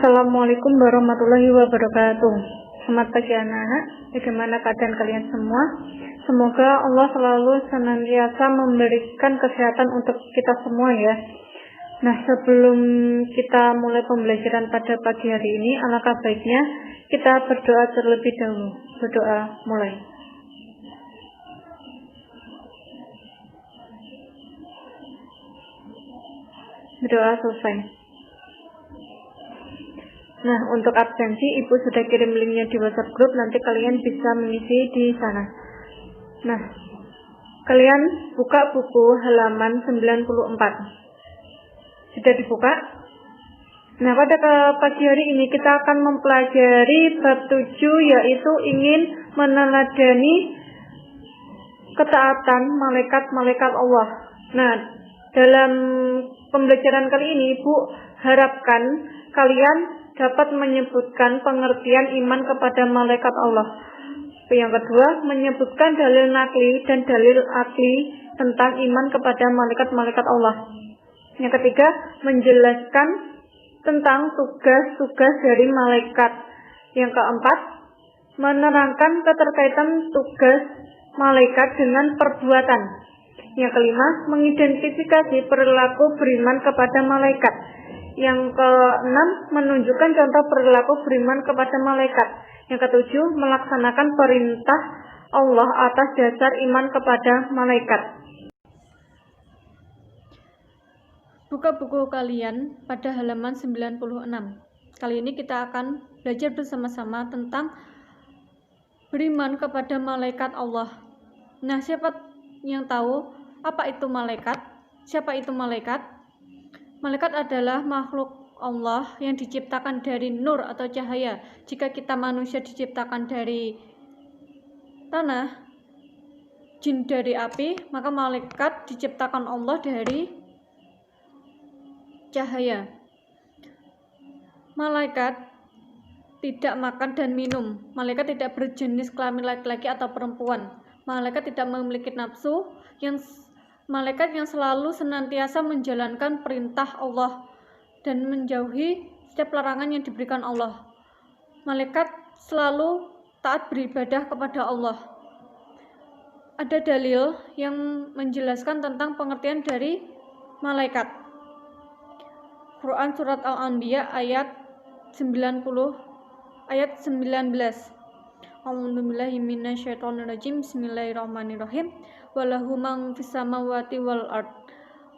Assalamualaikum warahmatullahi wabarakatuh. Selamat pagi anak-anak, bagaimana keadaan kalian semua? Semoga Allah selalu senantiasa memberikan kesehatan untuk kita semua ya. Nah, sebelum kita mulai pembelajaran pada pagi hari ini, alangkah baiknya kita berdoa terlebih dahulu. Berdoa mulai. Berdoa selesai. Nah, untuk absensi, Ibu sudah kirim linknya di WhatsApp group, nanti kalian bisa mengisi di sana. Nah, kalian buka buku halaman 94. Sudah dibuka? Nah, pada pagi hari ini kita akan mempelajari bab 7, yaitu ingin meneladani ketaatan malaikat-malaikat Allah. Nah, dalam pembelajaran kali ini, Ibu harapkan kalian dapat menyebutkan pengertian iman kepada malaikat Allah. Yang kedua, menyebutkan dalil nakli dan dalil akli tentang iman kepada malaikat-malaikat Allah. Yang ketiga, menjelaskan tentang tugas-tugas dari malaikat. Yang keempat, menerangkan keterkaitan tugas malaikat dengan perbuatan. Yang kelima, mengidentifikasi perilaku beriman kepada malaikat. Yang keenam, menunjukkan contoh perilaku beriman kepada malaikat. Yang ketujuh, melaksanakan perintah Allah atas dasar iman kepada malaikat. Buka buku kalian pada halaman 96. Kali ini kita akan belajar bersama-sama tentang beriman kepada malaikat Allah. Nah, siapa yang tahu apa itu malaikat? Siapa itu malaikat? Malaikat adalah makhluk Allah yang diciptakan dari nur atau cahaya. Jika kita manusia diciptakan dari tanah, jin dari api, maka malaikat diciptakan Allah dari cahaya. Malaikat tidak makan dan minum. Malaikat tidak berjenis kelamin laki-laki atau perempuan. Malaikat tidak memiliki nafsu. Malaikat yang selalu senantiasa menjalankan perintah Allah dan menjauhi setiap larangan yang diberikan Allah. Malaikat selalu taat beribadah kepada Allah. Ada dalil yang menjelaskan tentang pengertian dari malaikat. Quran surat Al-Anbiya ayat 19. A'udzubillahi minasyaitonirrajim. Bismillahirrahmanirrahim. Walahu man fis samawati wal ard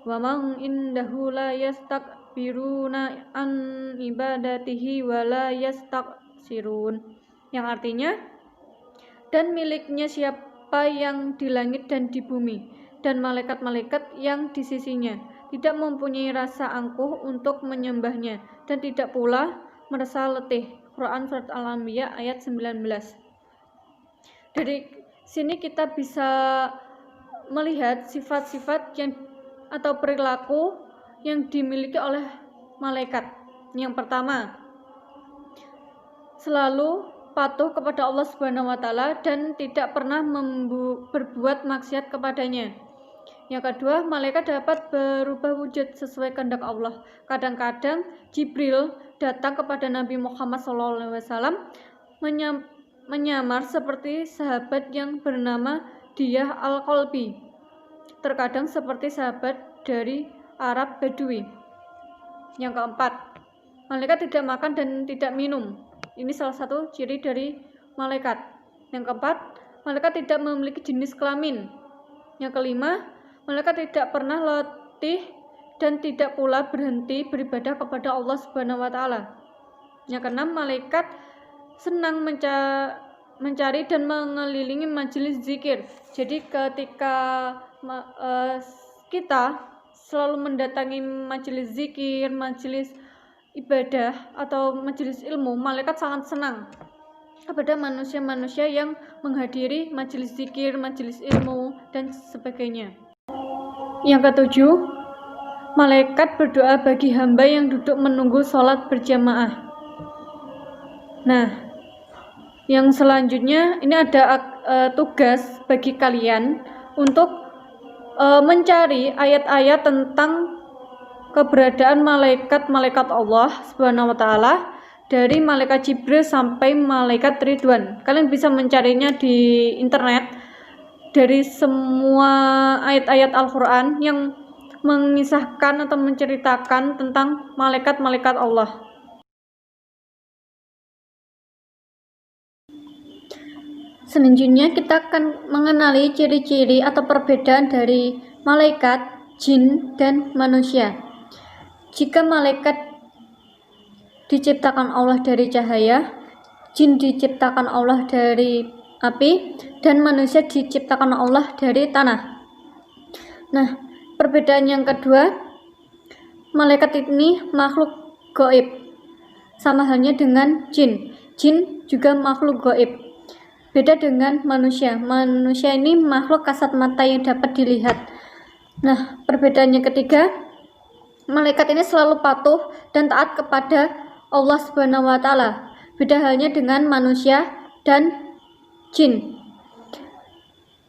wa man indahu la yastakbiruna an ibadatihi wa la yastaksirun. Yang artinya, dan miliknya siapa yang di langit dan di bumi, dan malaikat-malaikat yang di sisinya, tidak mempunyai rasa angkuh untuk menyembahnya, dan tidak pula merasa letih. Quran surat Al-Anbiya ayat 19. Dari sini kita bisa melihat sifat-sifat yang atau perilaku yang dimiliki oleh malaikat. Yang pertama, selalu patuh kepada Allah Subhanahu wa taala dan tidak pernah berbuat maksiat kepadanya. Yang kedua, malaikat dapat berubah wujud sesuai kehendak Allah. Kadang-kadang Jibril datang kepada Nabi Muhammad SAW menyamar seperti sahabat yang bernama Diyah Al-Qalbi, terkadang seperti sahabat dari Arab Badui. Yang keempat, malaikat tidak makan dan tidak minum. Ini salah satu ciri dari malaikat. Yang keempat, malaikat tidak memiliki jenis kelamin. Yang kelima, malaikat tidak pernah letih dan tidak pula berhenti beribadah kepada Allah Subhanahu wa taala. Yang keenam, malaikat senang mencari dan mengelilingi majelis zikir. Jadi ketika kita selalu mendatangi majelis zikir, majelis ibadah atau majelis ilmu, malaikat sangat senang kepada manusia-manusia yang menghadiri majelis zikir, majelis ilmu, dan sebagainya. Yang ketujuh, malaikat berdoa bagi hamba yang duduk menunggu sholat berjamaah. Nah, yang selanjutnya ini ada tugas bagi kalian untuk mencari ayat-ayat tentang keberadaan malaikat-malaikat Allah Subhanahu wa taala dari malaikat Jibril sampai malaikat Ridwan. Kalian bisa mencarinya di internet dari semua ayat-ayat Al-Quran yang mengisahkan atau menceritakan tentang malaikat-malaikat Allah. Selanjutnya kita akan mengenali ciri-ciri atau perbedaan dari malaikat, jin, dan manusia. Jika malaikat diciptakan Allah dari cahaya, jin diciptakan Allah dari api, dan manusia diciptakan Allah dari tanah. Nah, perbedaan yang kedua, malaikat ini makhluk gaib, sama halnya dengan jin. Jin juga makhluk gaib. Beda dengan manusia. Manusia ini makhluk kasat mata yang dapat dilihat. Nah, perbedaan yang ketiga, malaikat ini selalu patuh dan taat kepada Allah Subhanahu wa Ta'ala. Beda halnya dengan manusia dan jin.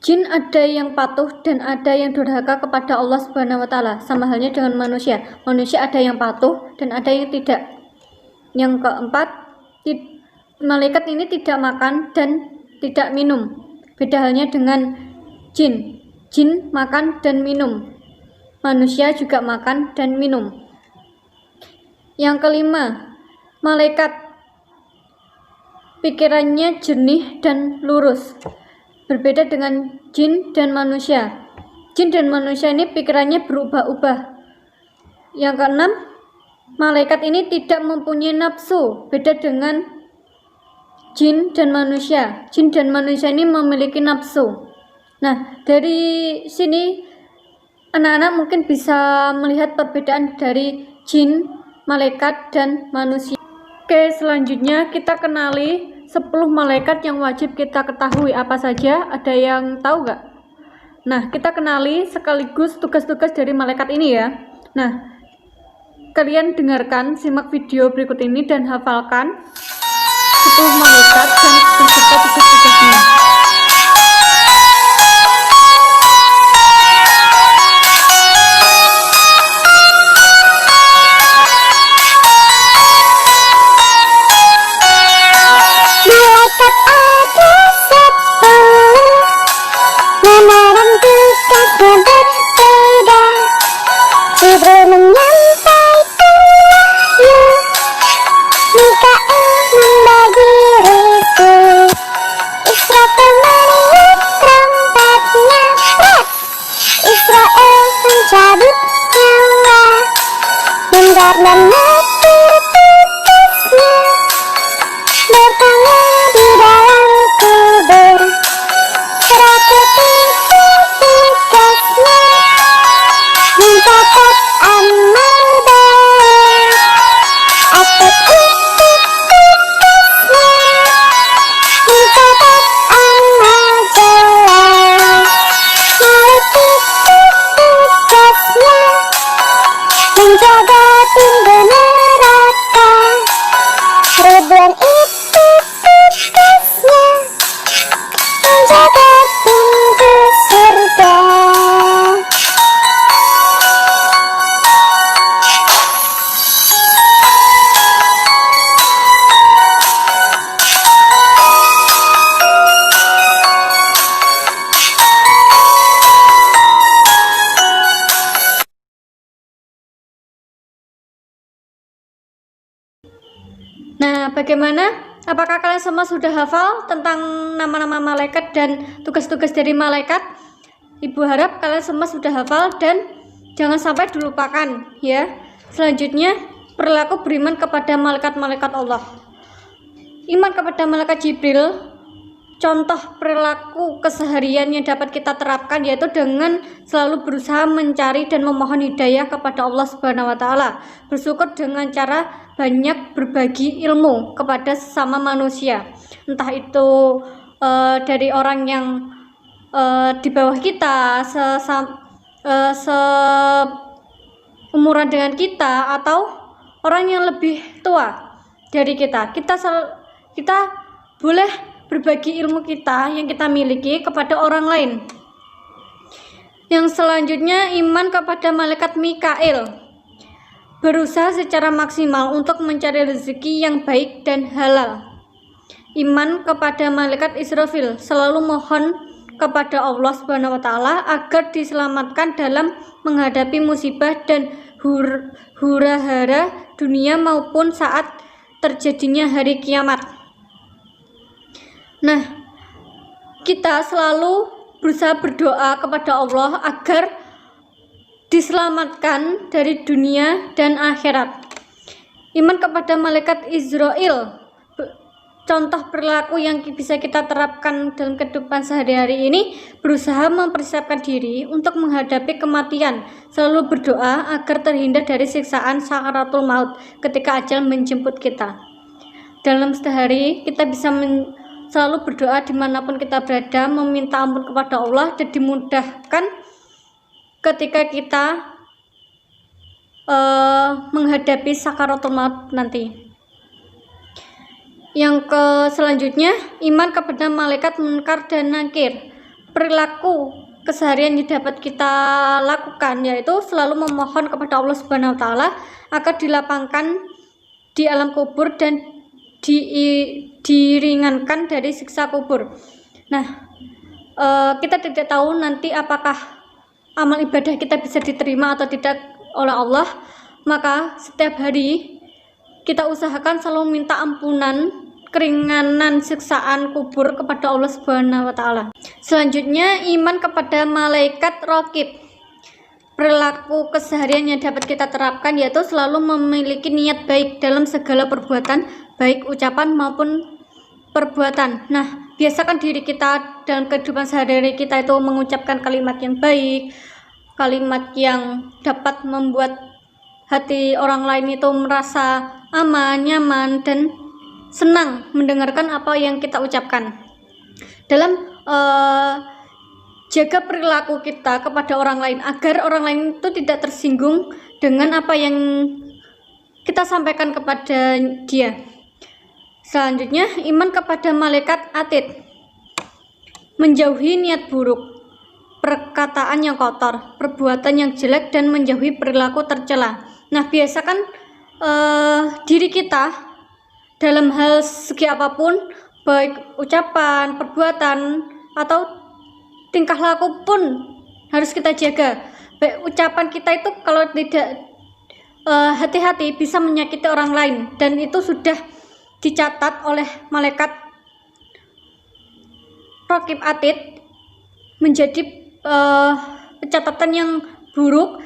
Jin ada yang patuh dan ada yang durhaka kepada Allah Subhanahu wa Ta'ala, sama halnya dengan manusia. Manusia ada yang patuh dan ada yang tidak. Yang keempat, malaikat ini tidak makan dan tidak minum. Beda halnya dengan jin. Jin makan dan minum. Manusia juga makan dan minum. Yang kelima, malaikat pikirannya jernih dan lurus. Berbeda dengan jin dan manusia. Jin dan manusia ini pikirannya berubah-ubah. Yang keenam, malaikat ini tidak mempunyai nafsu. Beda dengan jin dan manusia. Jin dan manusia ini memiliki nafsu. Nah, dari sini anak-anak mungkin bisa melihat perbedaan dari jin, malaikat, dan manusia. Oke, selanjutnya kita kenali 10 malaikat yang wajib kita ketahui. Apa saja? Ada yang tahu nggak? Nah, kita kenali sekaligus tugas-tugas dari malaikat ini ya. Nah, kalian dengarkan, simak video berikut ini dan hafalkan 10 malaikat dan beserta tugas-tugasnya. Nah, bagaimana? Apakah kalian semua sudah hafal tentang nama-nama malaikat dan tugas-tugas dari malaikat? Ibu harap kalian semua sudah hafal dan jangan sampai dilupakan ya. Selanjutnya, perilaku beriman kepada malaikat-malaikat Allah. Iman kepada malaikat Jibril, contoh perilaku keseharian yang dapat kita terapkan yaitu dengan selalu berusaha mencari dan memohon hidayah kepada Allah Subhanahu wa Ta'ala. Bersyukur dengan cara banyak berbagi ilmu kepada sesama manusia, entah itu dari orang yang di bawah kita, seumuran dengan kita, atau orang yang lebih tua dari kita. Kita boleh berbagi ilmu kita yang kita miliki kepada orang lain. Yang selanjutnya, iman kepada malaikat Mikail. berusaha secara maksimal untuk mencari rezeki yang baik dan halal. Iman kepada malaikat Israfil, selalu mohon kepada Allah Subhanahu wa taala agar diselamatkan dalam menghadapi musibah dan hura-hara dunia maupun saat terjadinya hari kiamat. Nah, kita selalu berusaha berdoa kepada Allah agar diselamatkan dari dunia dan akhirat. Iman kepada malaikat Israel, contoh perilaku yang bisa kita terapkan dalam kehidupan sehari-hari ini, berusaha mempersiapkan diri untuk menghadapi kematian, selalu berdoa agar terhindar dari siksaan sakaratul maut ketika ajal menjemput kita. Dalam sehari kita bisa selalu berdoa dimanapun kita berada, meminta ampun kepada Allah dan dimudahkan ketika kita menghadapi sakaratul maut nanti. Yang selanjutnya, iman kepada malaikat munkar dan nakir. Perilaku keseharian yang dapat kita lakukan yaitu selalu memohon kepada Allah Subhanahu wa taala agar dilapangkan di alam kubur dan diringankan dari siksa kubur. Nah, kita tidak tahu nanti apakah amal ibadah kita bisa diterima atau tidak oleh Allah, maka setiap hari kita usahakan selalu minta ampunan, keringanan siksaan kubur kepada Allah Subhanahu wa taala. Selanjutnya, iman kepada malaikat raqib. Perilaku keseharian yang dapat kita terapkan yaitu selalu memiliki niat baik dalam segala perbuatan, baik ucapan maupun perbuatan. Nah, biasakan diri kita dalam kehidupan sehari-hari kita itu mengucapkan kalimat yang baik, kalimat yang dapat membuat hati orang lain itu merasa aman, nyaman, dan senang mendengarkan apa yang kita ucapkan. Dalam jaga perilaku kita kepada orang lain agar orang lain itu tidak tersinggung dengan apa yang kita sampaikan kepada dia. Selanjutnya, iman kepada malaikat atid. Menjauhi niat buruk, perkataan yang kotor, perbuatan yang jelek, dan menjauhi perilaku tercela. Nah, biasakan diri kita dalam hal segi apapun, baik ucapan, perbuatan, atau tingkah laku pun harus kita jaga. Baik ucapan kita itu kalau tidak hati-hati bisa menyakiti orang lain, dan itu sudah dicatat oleh malaikat raqib atid menjadi catatan yang buruk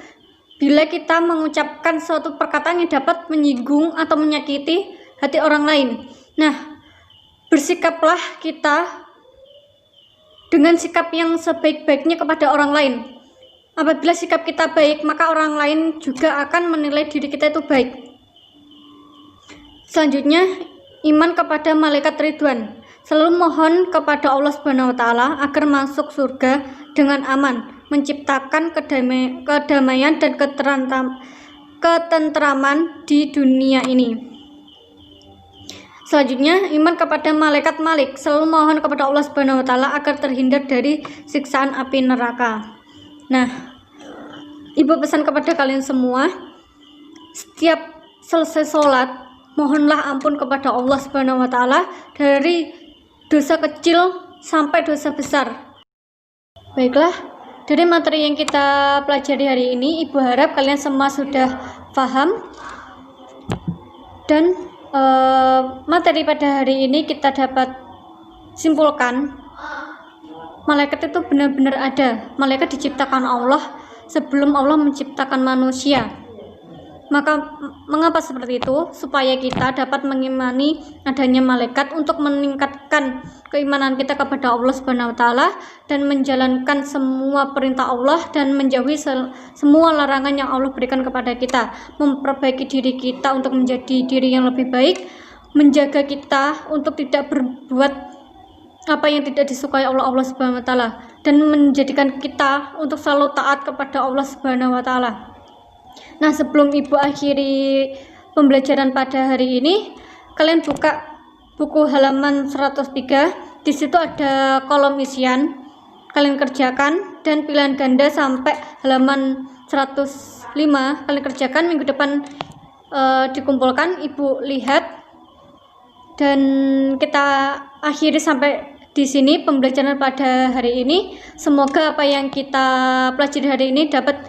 bila kita mengucapkan suatu perkataan yang dapat menyinggung atau menyakiti hati orang lain. Nah, bersikaplah kita dengan sikap yang sebaik-baiknya kepada orang lain. Apabila sikap kita baik, maka orang lain juga akan menilai diri kita itu baik. Selanjutnya, iman kepada malaikat Ridwan. Selalu mohon kepada Allah Subhanahu wa taala agar masuk surga dengan aman, menciptakan kedamaian dan ketentraman di dunia ini. Selanjutnya, iman kepada malaikat Malik. Selalu mohon kepada Allah Subhanahu wa taala agar terhindar dari siksaan api neraka. Nah, Ibu pesan kepada kalian semua, setiap selesai sholat, mohonlah ampun kepada Allah Subhanahu wa taala dari dosa kecil sampai dosa besar. Baiklah, dari materi yang kita pelajari hari ini, Ibu harap kalian semua sudah paham. Dan materi pada hari ini kita dapat simpulkan, malaikat itu benar-benar ada. Malaikat diciptakan Allah sebelum Allah menciptakan manusia. Maka mengapa seperti itu? Supaya kita dapat mengimani adanya malaikat untuk meningkatkan keimanan kita kepada Allah Subhanahu wa taala dan menjalankan semua perintah Allah dan menjauhi semua larangan yang Allah berikan kepada kita, memperbaiki diri kita untuk menjadi diri yang lebih baik, menjaga kita untuk tidak berbuat apa yang tidak disukai oleh Allah Subhanahu wa taala, dan menjadikan kita untuk selalu taat kepada Allah Subhanahu wa taala. Nah, sebelum Ibu akhiri pembelajaran pada hari ini, kalian buka buku halaman 103. Di situ ada kolom isian. Kalian kerjakan dan pilihan ganda sampai halaman 104. 5 kalian kerjakan, minggu depan dikumpulkan, Ibu lihat. Dan kita akhiri sampai di sini pembelajaran pada hari ini. Semoga apa yang kita pelajari hari ini dapat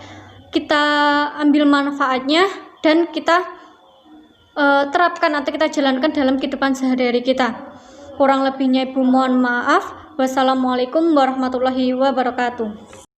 kita ambil manfaatnya dan kita terapkan atau kita jalankan dalam kehidupan sehari-hari kita. Kurang lebihnya Ibu mohon maaf. Wassalamualaikum warahmatullahi wabarakatuh.